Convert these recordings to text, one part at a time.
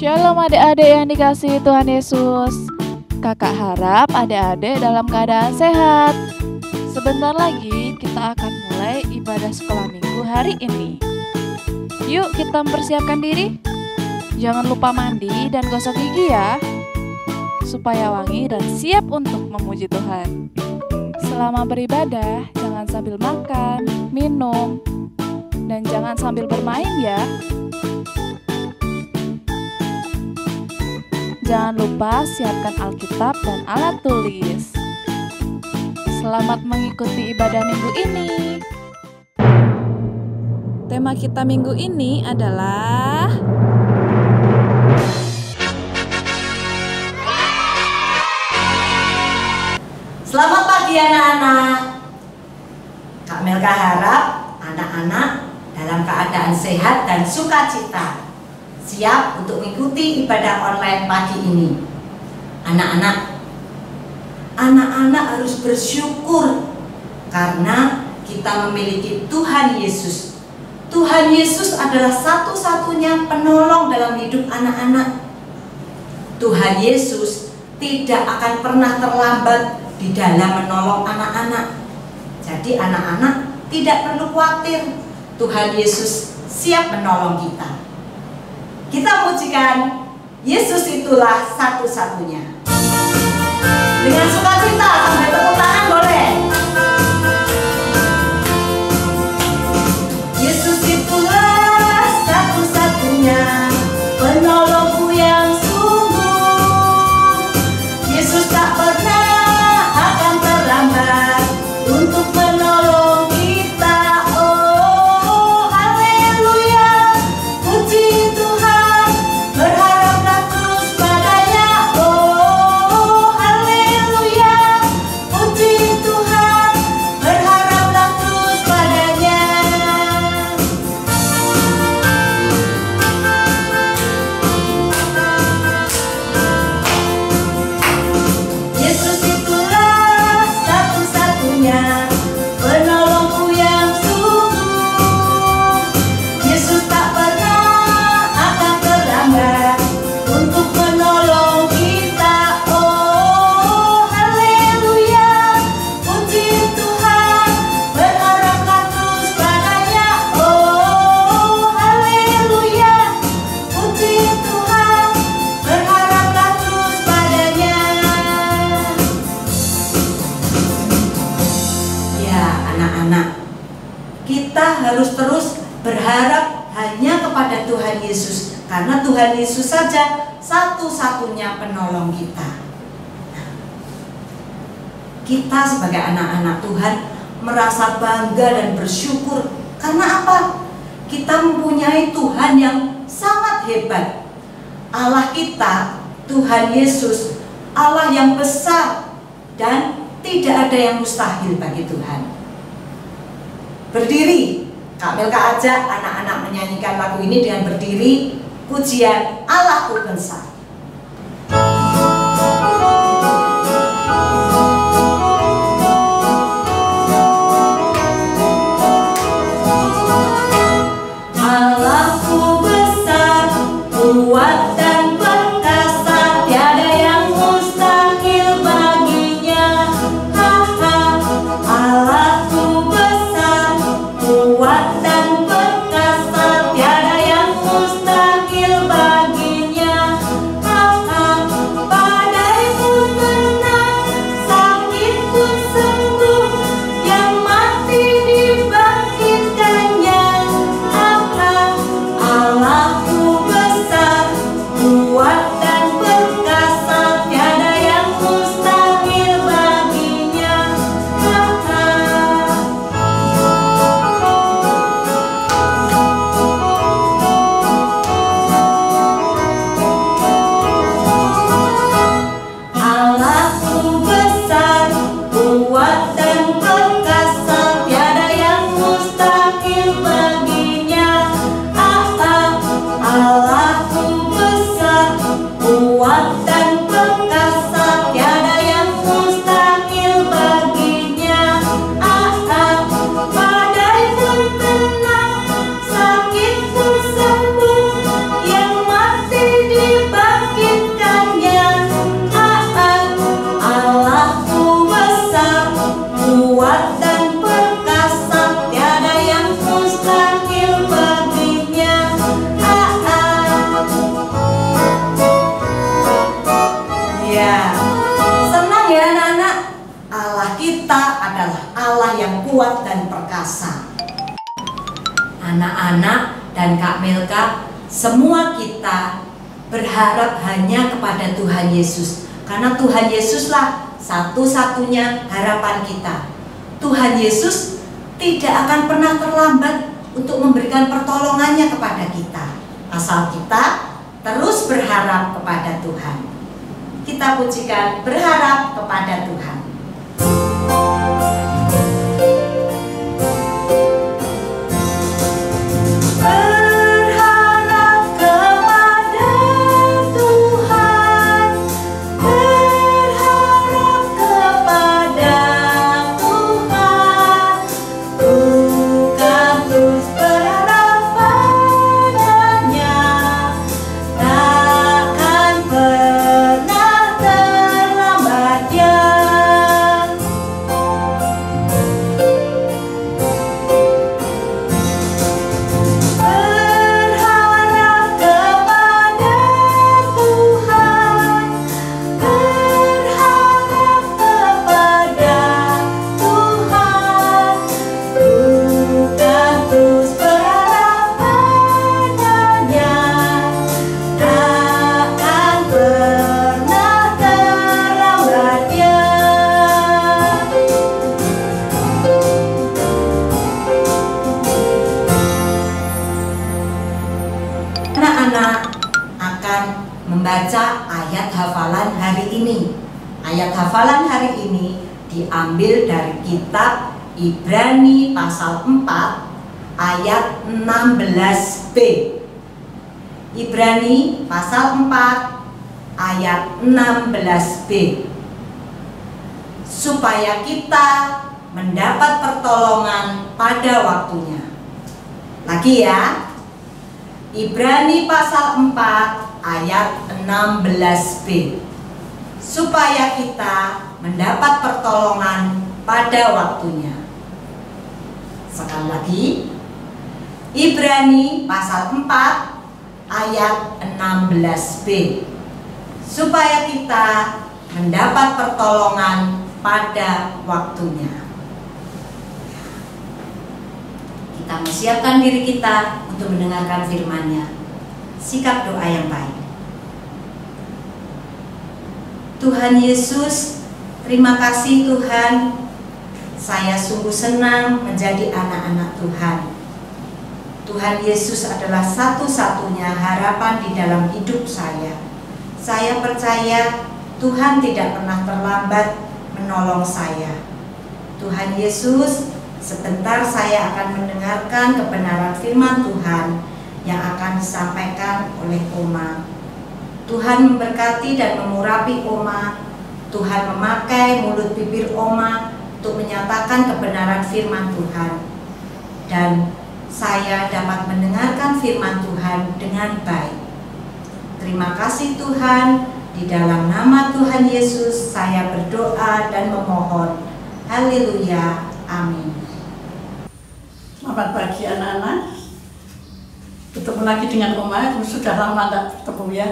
Shalom adik-adik yang dikasihi Tuhan Yesus. Kakak harap adik-adik dalam keadaan sehat. Sebentar lagi kita akan mulai ibadah sekolah minggu hari ini. Yuk kita mempersiapkan diri. Jangan lupa mandi dan gosok gigi ya, supaya wangi dan siap untuk memuji Tuhan. Selama beribadah, jangan sambil makan, minum, dan jangan sambil bermain ya. Jangan lupa siapkan Alkitab dan alat tulis. Selamat mengikuti ibadah minggu ini. Tema kita minggu ini adalah Selamat pagi anak-anak. Kak Melka harap anak-anak dalam keadaan sehat dan sukacita, siap untuk mengikuti ibadah online pagi ini. Anak-anak harus bersyukur karena kita memiliki Tuhan Yesus. Tuhan Yesus adalah satu-satunya penolong dalam hidup anak-anak. Tuhan Yesus tidak akan pernah terlambat di dalam menolong anak-anak. Jadi anak-anak tidak perlu khawatir. Tuhan Yesus siap menolong kita. Kita pujikan Yesus itulah satu-satunya. Dengan sukacita sampai tepuk tangan boleh. Yesus itulah satu-satunya penolongku yang sungguh. Yesus tak pernah akan terlambat untuk menolong kita. Oh, haleluya, puji Tuhan, berharaplah terus padanya. Oh, haleluya, puji Tuhan, berharaplah terus padanya. Yesus itulah satu-satunya penolongku yang sungguh. Yesus tak pernah akan terlambat untuk menolong kita. Oh, haleluya, puji Tuhan, berharaplah terus padanya. Oh, haleluya, puji Tuhan, berharaplah terus padanya. Ya anak-anak, kita harus terus berharap hanya kepada Tuhan Yesus, karena Tuhan Yesus saja satu-satunya penolong kita. Kita sebagai anak-anak Tuhan merasa bangga dan bersyukur. Karena apa? Kita mempunyai Tuhan yang sangat hebat. Allah kita, Tuhan Yesus, Allah yang besar, dan tidak ada yang mustahil bagi Tuhan. Berdiri, Kak Melka ajak anak-anak menyanyikan lagu ini dengan berdiri, pujian Allahku besar. Allahku besar, kuat dan perkasa, tiada yang mustahil baginya. Allahku besar, kuat dan perkasa, tiada yang mustahil baginya. anak-anak dan Kak Melka, semua kita berharap hanya kepada Tuhan Yesus. Karena Tuhan Yesuslah satu-satunya harapan kita. Tuhan Yesus tidak akan pernah terlambat untuk memberikan pertolongannya kepada kita, asal kita terus berharap kepada Tuhan. Kita pujikan berharap kepada Tuhan. Membaca ayat hafalan hari ini. Ayat hafalan hari ini diambil dari kitab Ibrani pasal 4 ayat 16b. Ibrani pasal 4 ayat 16b. Supaya kita mendapat pertolongan pada waktunya. Lagi ya. Ibrani pasal 4 ayat 16b. Supaya kita mendapat pertolongan pada waktunya. Sekali lagi, Ibrani pasal 4 ayat 16b. Supaya kita mendapat pertolongan pada waktunya. Kita menyiapkan diri kita untuk mendengarkan firman-Nya. Sikap doa yang baik. Tuhan Yesus, terima kasih Tuhan. Saya sungguh senang menjadi anak-anak Tuhan. Tuhan Yesus adalah satu-satunya harapan di dalam hidup saya. Saya percaya Tuhan tidak pernah terlambat menolong saya. Tuhan Yesus, sebentar saya akan mendengarkan kebenaran firman Tuhan yang akan disampaikan oleh Oma. Tuhan memberkati dan mengurapi Oma. Tuhan memakai mulut bibir Oma untuk menyatakan kebenaran firman Tuhan. Dan saya dapat mendengarkan firman Tuhan dengan baik. Terima kasih Tuhan. Di dalam nama Tuhan Yesus saya berdoa dan memohon. Haleluya. Amin. Selamat pagi anak-anak. Bertemu lagi dengan Oma, sudah lama tidak bertemu ya.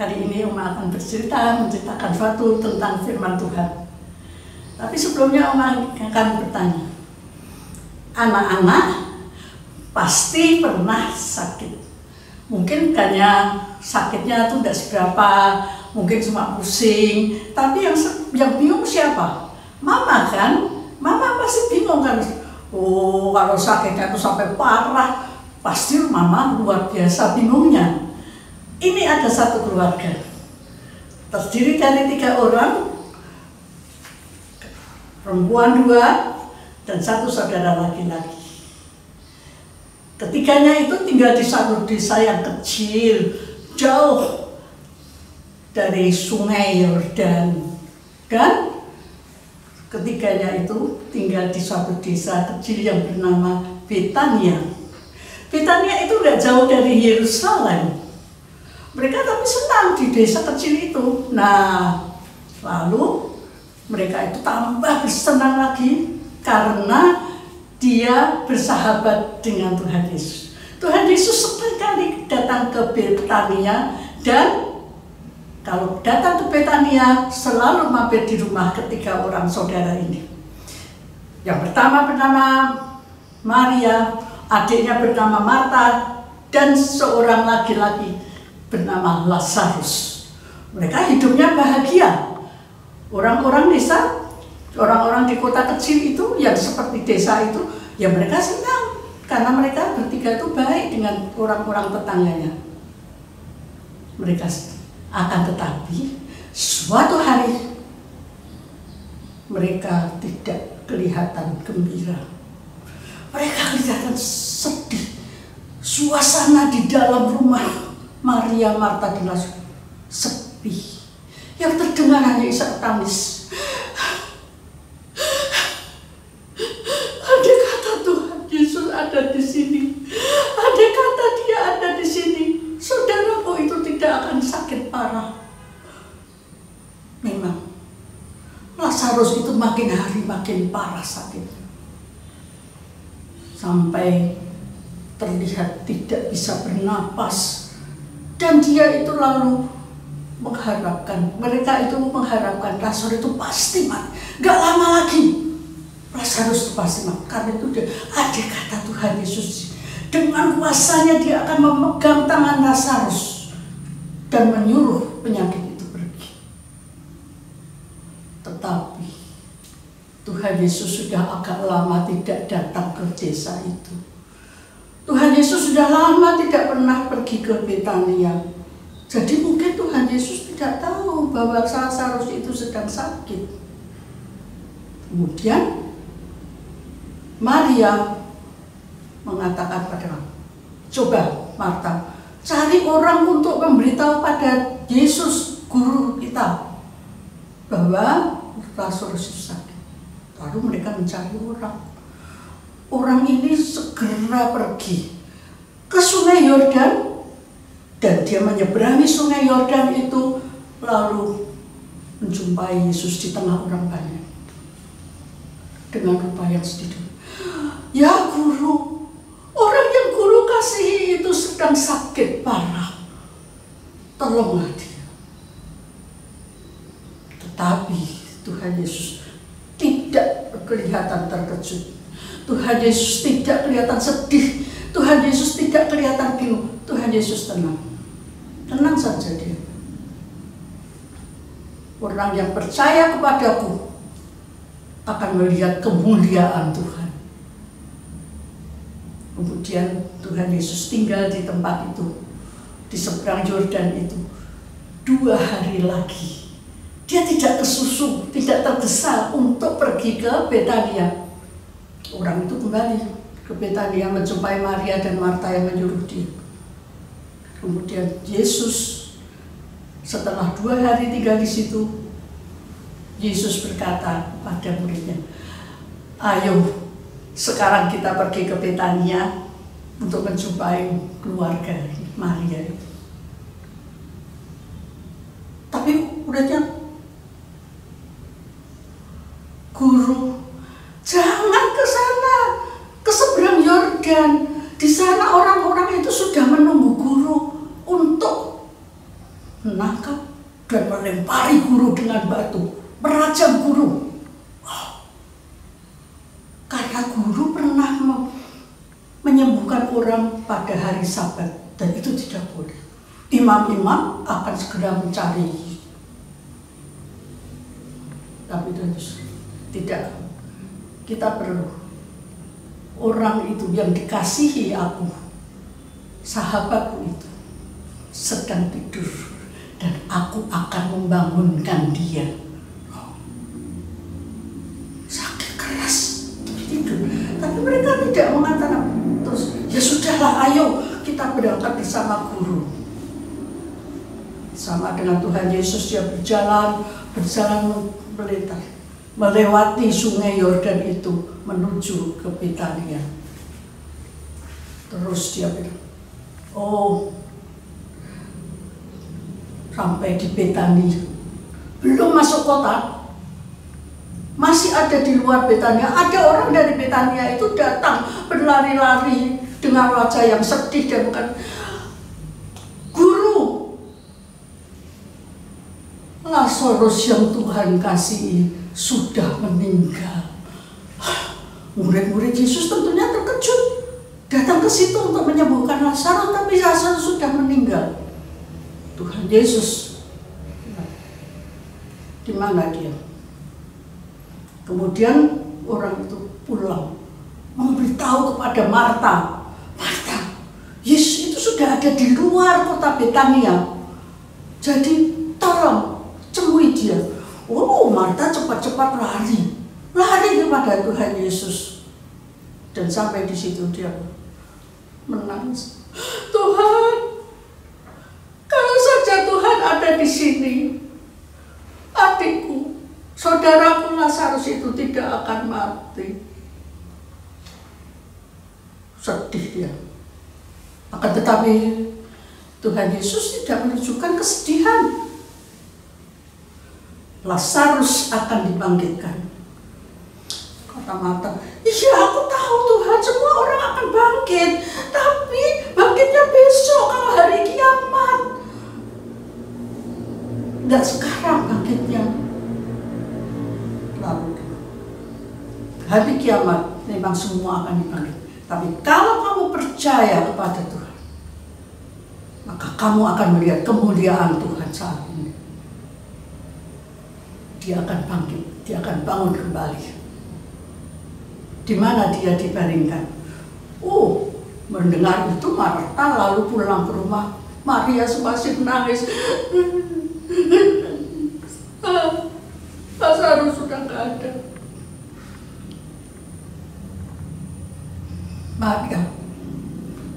Hari ini Oma akan menceritakan suatu tentang firman Tuhan. Tapi sebelumnya Oma akan bertanya. Anak-anak pasti pernah sakit. Mungkin hanya sakitnya itu tidak seberapa, mungkin cuma pusing. Tapi yang bingung siapa? Mama kan? Mama pasti bingung kan? Oh, kalau sakitnya itu sampai parah, pasti mama luar biasa bingungnya. Ini ada satu keluarga, terdiri dari 3 orang, perempuan 2 dan 1 saudara laki-laki. Ketiganya itu tinggal di satu desa yang kecil, jauh dari sungai Yordan. Dan ketiganya itu tinggal di suatu desa kecil yang bernama Betania. Betania itu tidak jauh dari Yerusalem. Mereka tapi senang di desa kecil itu. Nah, lalu mereka itu tambah bersenang lagi karena dia bersahabat dengan Tuhan Yesus. Tuhan Yesus sekali datang ke Betania, dan kalau datang ke Betania selalu mampir di rumah ketiga orang saudara ini. Yang pertama bernama Maria, adiknya bernama Marta, dan seorang laki-laki bernama Lazarus. Mereka hidupnya bahagia. Orang-orang desa, orang-orang di kota kecil itu yang seperti desa itu, ya mereka senang karena mereka bertiga itu baik dengan orang-orang tetangganya. Mereka akan tetapi suatu hari mereka tidak kelihatan gembira. Mereka kelihatan sedih. Suasana di dalam rumah Maria, Marta, dan Lazarus sepi. Yang terdengar hanya isak tangis. Andai kata Tuhan Yesus ada di sini, andai kata Dia ada di sini, saudaraku itu tidak akan sakit parah. Memang Lazarus itu makin hari makin parah sakitnya, sampai terlihat tidak bisa bernapas, dan dia itu lalu mengharapkan, mereka itu mengharapkan Lazarus itu pasti mati, gak lama lagi Lazarus itu pasti mati. Karena itu dia, ada kata Tuhan Yesus, dengan kuasanya dia akan memegang tangan Lazarus dan menyuruh penyakit itu pergi. Tetapi Tuhan Yesus sudah agak lama tidak datang ke desa itu. Tuhan Yesus sudah lama tidak pernah pergi ke Betania. Jadi mungkin Tuhan Yesus tidak tahu bahwa Lazarus itu sedang sakit. Kemudian Maria mengatakan pada coba Marta, cari orang untuk memberitahu pada Yesus, guru kita, bahwa Lazarus itu sakit. Lalu mereka mencari orang. Orang ini segera pergi ke Sungai Yordan, dan dia menyeberangi Sungai Yordan itu, lalu menjumpai Yesus di tengah orang banyak dengan rupa yang sedih. Ya guru, orang yang guru kasihi itu sedang sakit parah, tolonglah dia. Tetapi Tuhan Yesus tidak kelihatan terkejut. Tuhan Yesus tidak kelihatan sedih. Tuhan Yesus tidak kelihatan bingung. Tuhan Yesus tenang. Tenang saja dia. Orang yang percaya kepadaku akan melihat kemuliaan Tuhan. Kemudian Tuhan Yesus tinggal di tempat itu, di seberang Yordan itu, 2 hari lagi. Dia tidak kesusu, tidak tergesa untuk pergi ke Betania. Orang itu kembali ke Betania menjumpai Maria dan Marta yang menyuruh dia. Kemudian Yesus setelah 2 hari tinggal di situ, Yesus berkata pada muridnya, ayo sekarang kita pergi ke Betania untuk menjumpai keluarga Maria itu. Tapi muridnya, guru, jangan ke sana, ke seberang Yordan. Di sana orang-orang itu sudah menunggu guru untuk menangkap dan melempari guru dengan batu, merajam guru. Karena guru pernah menyembuhkan orang pada hari Sabat, dan itu tidak boleh. Imam-imam akan segera mencari. Tapi itu tidak. Kita perlu orang itu yang dikasihi aku, sahabatku itu sedang tidur, dan aku akan membangunkan dia. Sakit keras, tidur. Tapi mereka tidak mengatakan terus, ya sudahlah, ayo kita berangkat bersama guru. Sama dengan Tuhan Yesus, dia berjalan melewati Sungai Yordan itu menuju ke Betania. Terus dia bilang, oh, sampai di Betania, belum masuk kota, masih ada di luar Betania. Ada orang dari Betania itu datang berlari-lari dengan wajah yang sedih dan bukan, guru, Lazarus yang Tuhan kasihi sudah meninggal. Murid-murid Yesus tentunya terkejut. Dan ke situ untuk menyembuhkan Lazarus, tapi Lazarus sudah meninggal. Tuhan Yesus, di mana dia? Kemudian orang itu pulang memberitahu kepada Marta, Marta, Yesus itu sudah ada di luar kota Betania. Jadi tolong temui dia. Oh, Marta cepat-cepat lari kepada Tuhan Yesus. Dan sampai di situ dia menangis. Tuhan, kalau saja Tuhan ada di sini, adikku, saudaraku Lazarus itu tidak akan mati. Sedih dia. Akan tetapi Tuhan Yesus tidak menunjukkan kesedihan. Lazarus akan dibangkitkan. Kata Marta, iya aku tahu Tuhan, semua orang akan bangkit. Tapi bangkitnya besok kalau hari kiamat. Tidak sekarang bangkitnya. Lalu hari kiamat memang semua akan dibangkit. Tapi kalau kamu percaya kepada Tuhan, maka kamu akan melihat kemuliaan Tuhan saat ini. Dia akan bangkit, dia akan bangun kembali. Di mana dia dibaringkan? Oh, mendengar itu Marta lalu pulang ke rumah. Maria masih menangis. Lazarus sudah nggak ada. Maria,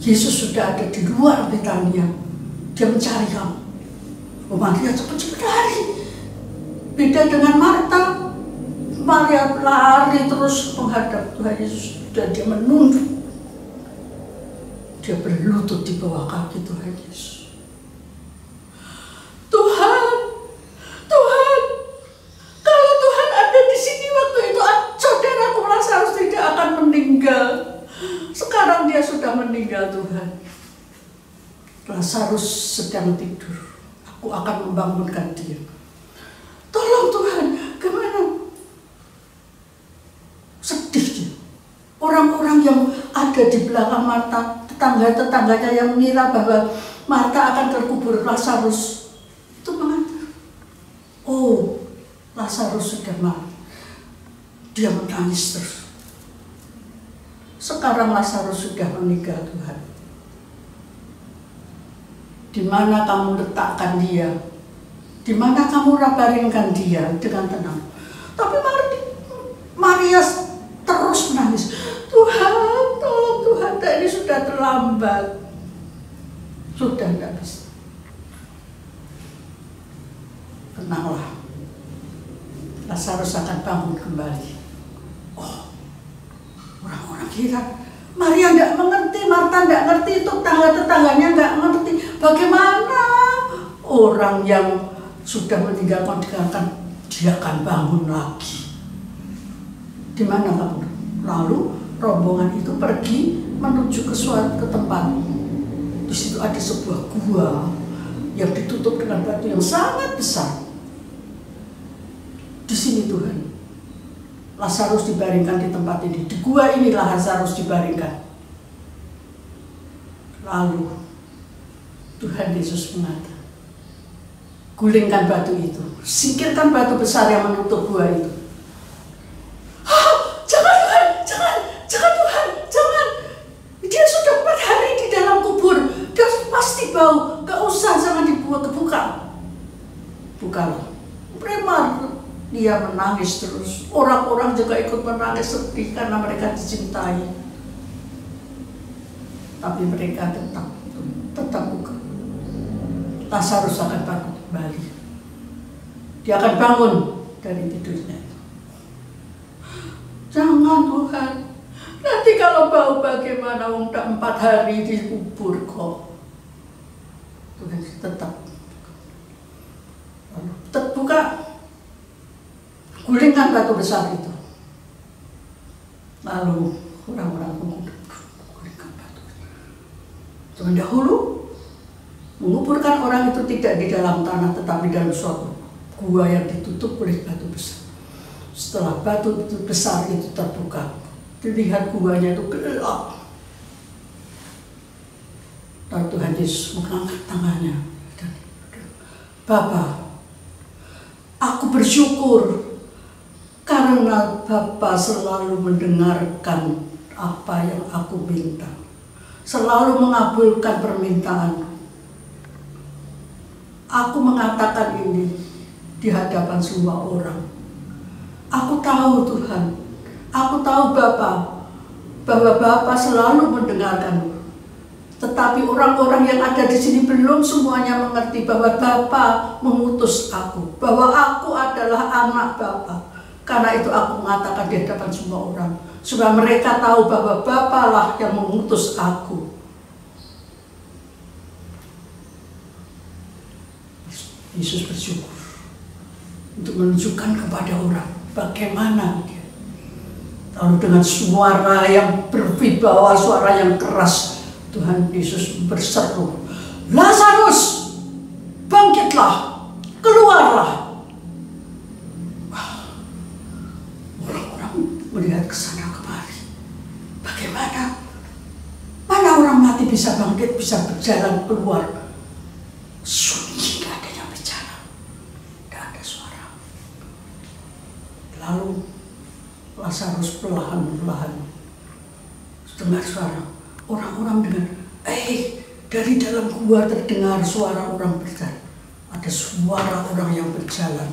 Yesus sudah ada di luar Betania. Dia mencari kamu. Oh, Maria cepat-cepat lari. Beda dengan Marta. Maria lari terus menghadap Tuhan Yesus dan dia menunduk. Dia berlutut di bawah kaki Tuhan Yesus. Tuhan, kalau Tuhan ada di sini waktu itu, saudaraku Lazarus tidak akan meninggal. Sekarang dia sudah meninggal, Tuhan. Lazarus sedang tidur. Aku akan membangunkan dia. Tolong Tuhan, gimana? Sedih dia. Orang-orang yang ada di belakang Marta, tetangga-tetangganya yang mengira bahwa Marta akan terkubur Lazarus, itu mengatakan, oh, Lazarus sudah mati. Dia menangis terus. Sekarang Lazarus sudah meninggal, Tuhan. Di mana kamu letakkan dia? Di mana kamu baringkan dia dengan tenang? Tapi Maria terus menangis. Tuhan, tolong Tuhan, ini sudah terlambat. Sudah tidak bisa. Tenanglah. Lazarus akan bangun kembali. Oh, orang-orang kira Maria tidak mengerti, Marta tidak mengerti, tetangga-tetangganya tidak mengerti. Bagaimana orang yang sudah meninggalkan dia akan bangun lagi? Di mana kamu? Lalu rombongan itu pergi menuju ke tempat. Di situ ada sebuah gua yang ditutup dengan batu yang sangat besar. Di sini Tuhan, Lazarus dibaringkan di tempat ini. Di gua inilah Lazarus dibaringkan. Lalu Tuhan Yesus mengatakan, gulingkan batu itu, singkirkan batu besar yang menutup gua itu. Jangan Tuhan, jangan. Dia sudah 4 hari di dalam kubur. Dia pasti bau. Gak usah, jangan kebuka. Bukalah. Premar. Dia menangis terus. Orang-orang juga ikut menangis sedih karena mereka dicintai. Tapi mereka tetap buka. Lazarus akan bangun kembali. Dia akan bangun dari tidurnya. Jangan Tuhan. Nanti kalau bau bagaimana? Wong tak 4 hari dikubur kok. Tuhan tetap buka. Gulingkan batu besar itu. Lalu orang-orang gulingkan batu. Zaman dahulu menguburkan orang itu tidak di dalam tanah tetapi dalam suatu gua yang ditutup oleh batu besar. Setelah batu besar itu terbuka, dilihat guanya itu gelap. Lalu Tuhan Yesus mengangkat tangannya. Bapa, aku bersyukur karena Bapa selalu mendengarkan apa yang aku minta, selalu mengabulkan permintaanku. Aku mengatakan ini di hadapan semua orang. Aku tahu Tuhan, aku tahu Bapa, bahwa Bapa selalu mendengarkan. Tetapi orang-orang yang ada di sini belum semuanya mengerti bahwa Bapa mengutus aku, bahwa aku adalah anak Bapa. Karena itu aku mengatakan di hadapan semua orang, supaya mereka tahu bahwa Bapa lah yang mengutus aku. Yesus bersyukur untuk menunjukkan kepada orang bagaimana dia. Lalu dengan suara yang berwibawa, suara yang keras, Tuhan Yesus berseru, Lazarus, bangkitlah, keluarlah. Orang-orang melihat ke sana kemari. Bagaimana? Mana orang mati bisa bangkit, bisa berjalan keluar? Sunyi, tidak ada yang bicara, tidak ada suara. Lalu Lazarus perlahan-lahan dengar suara. Orang-orang dengar, dari dalam gua terdengar suara orang berjalan. Ada suara orang yang berjalan.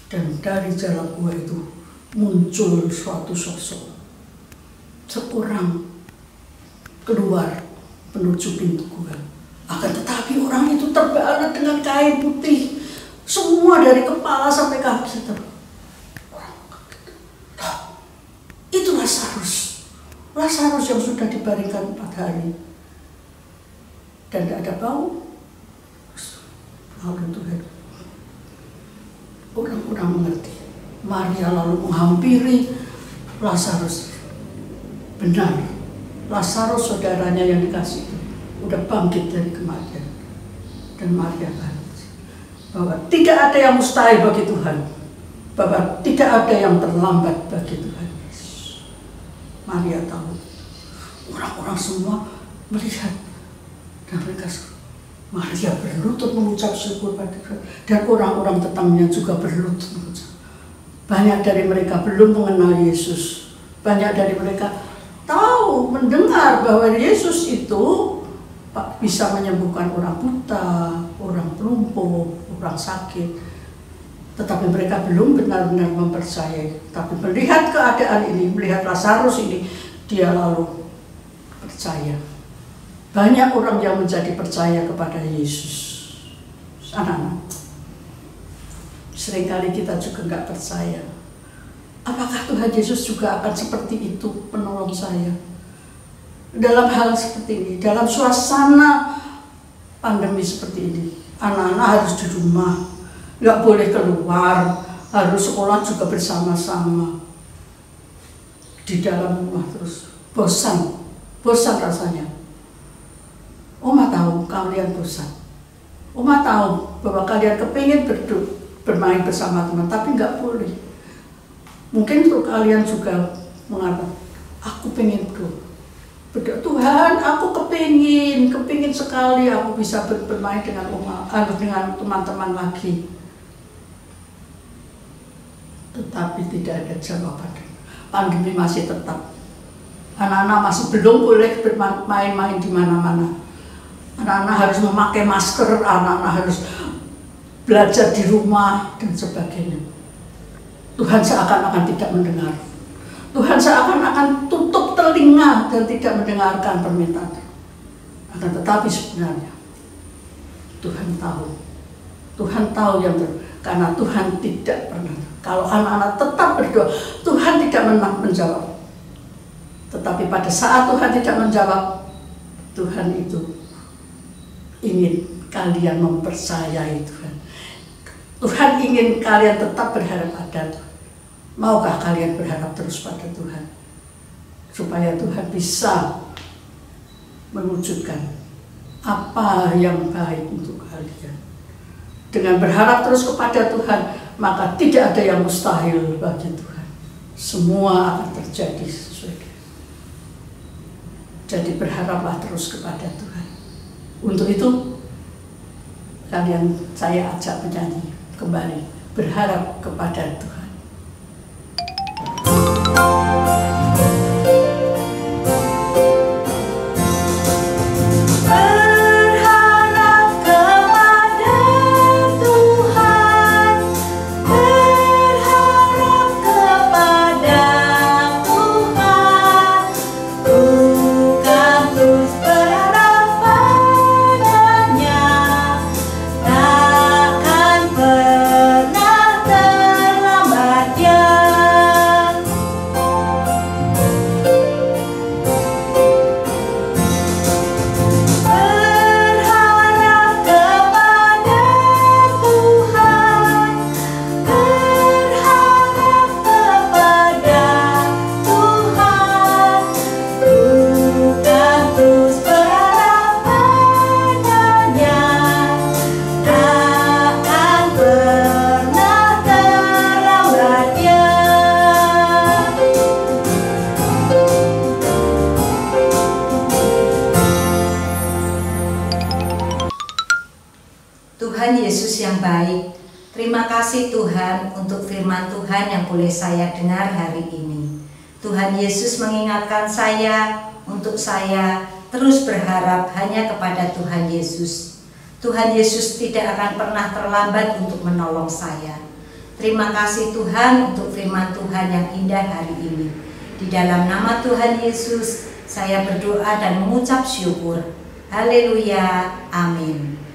Dan dari jalan gua itu muncul suatu sosok. Seorang keluar menuju pintu gua. Akan tetapi orang itu terbalut dengan kain putih. Semua dari kepala sampai kaki. Itu Lazarus. Lazarus yang sudah dibaringkan 4 hari. Dan tidak ada bau. Lalu Tuhan. Orang-orang mengerti. Maria lalu menghampiri Lazarus. Benar. Lazarus saudaranya yang dikasih udah bangkit dari kematian. Dan Maria bangkit. Bahwa tidak ada yang mustahil bagi Tuhan. Bahwa tidak ada yang terlambat bagi Tuhan. Maria tahu. Orang-orang semua melihat. Dan mereka, Maria berlutut mengucap syukur pada Tuhan. Dan orang-orang tetangnya juga berlutut mengucap. Banyak dari mereka belum mengenal Yesus. Banyak dari mereka tahu, mendengar bahwa Yesus itu bisa menyembuhkan orang buta, orang lumpuh, orang sakit. Tetapi mereka belum benar-benar mempercayai. Tapi melihat keadaan ini, melihat Lazarus ini, dia lalu percaya. Banyak orang yang menjadi percaya kepada Yesus. Anak-anak, seringkali kita juga nggak percaya. Apakah Tuhan Yesus juga akan seperti itu penolong saya? Dalam hal seperti ini, dalam suasana pandemi seperti ini, anak-anak harus di rumah. Nggak boleh keluar, harus sekolah juga bersama-sama. Di dalam rumah terus, bosan rasanya. Oma tahu kalian bosan. Oma tahu bahwa kalian kepingin bermain bersama teman, tapi nggak boleh. Mungkin untuk kalian juga mengatakan, aku pengen berdoa, Tuhan, aku kepingin sekali aku bisa bermain dengan dengan teman-teman lagi. Tetapi tidak ada jawaban. Pandemi masih tetap. Anak-anak masih belum boleh bermain-main di mana-mana. Anak-anak harus memakai masker, anak-anak harus belajar di rumah dan sebagainya. Tuhan seakan-akan tidak mendengar. Tuhan seakan-akan tutup telinga dan tidak mendengarkan permintaan. Akan tetapi sebenarnya Tuhan tahu. Tuhan tahu yang karena Tuhan tidak pernah. Kalau anak-anak tetap berdoa, Tuhan tidak pernah menjawab. Tetapi pada saat Tuhan tidak menjawab, Tuhan itu ingin kalian mempercayai Tuhan. Tuhan ingin kalian tetap berharap pada Tuhan. Maukah kalian berharap terus pada Tuhan? Supaya Tuhan bisa mewujudkan apa yang baik untuk kalian. Dengan berharap terus kepada Tuhan, maka tidak ada yang mustahil bagi Tuhan. Semua akan terjadi sesuai. Jadi berharaplah terus kepada Tuhan. Untuk itu saya ajak menyanyi kembali, berharap kepada Tuhan. Tuhan Yesus yang baik, terima kasih Tuhan untuk firman Tuhan yang boleh saya dengar hari ini. Tuhan Yesus mengingatkan saya untuk saya terus berharap hanya kepada Tuhan Yesus. Tuhan Yesus tidak akan pernah terlambat untuk menolong saya. Terima kasih Tuhan untuk firman Tuhan yang indah hari ini. Di dalam nama Tuhan Yesus, saya berdoa dan mengucap syukur. Haleluya, amin.